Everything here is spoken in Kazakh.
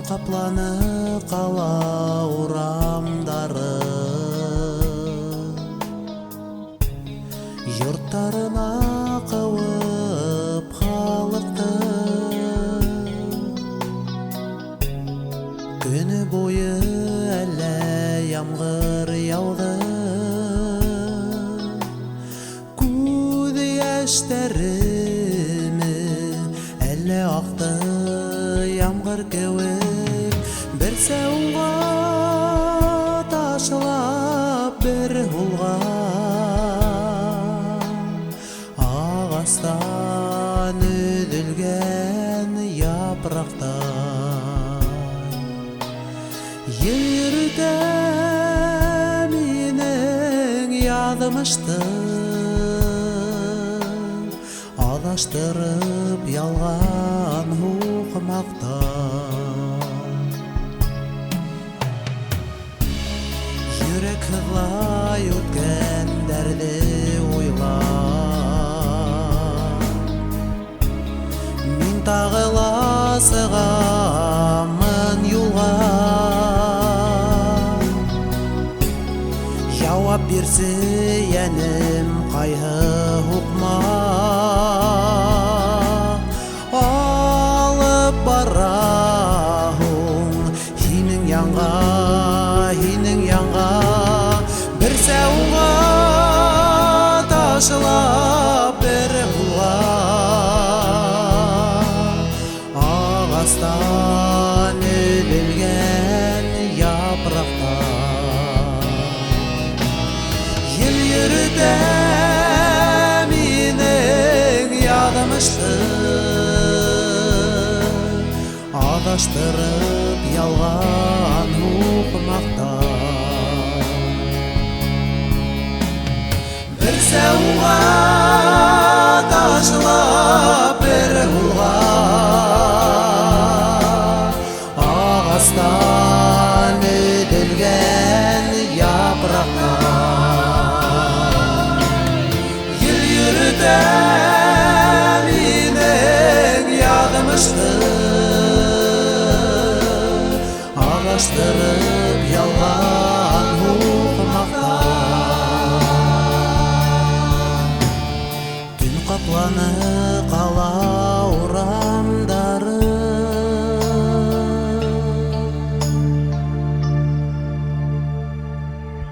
Капланы кала урамдары, Йорттарына кылып халыкты. Күні бойы әлі ямғыр яуды, Күз яштарымы әлі ақты ямғыр кеуіп. Бір сауынға ташылап бір ұлға, Ағастан үзілген япырақтай. Йөртә минең ядымышты, Адаштырып ялган укымакта. Йөрәк һыҙлай үткәндәрҙе уйлап, Мин тағы ла сығамын юлға. Жауап берсе йәнем ҡайһы һуҡма, алып бараһың һинең янға, һинең янға. Бер сауынға ташылап бер ҡулға, Ағастан өҙөлгән япраҡтай. Ел йөрөтә минең яҙмышты, Адаштырып ялған һуҡмаҡта. Бер сауынға ташылап бер ҡулға, Ағастан өҙөлгән япраҡтай. Ел йөрөтә минең яҙмышты, Адаштырып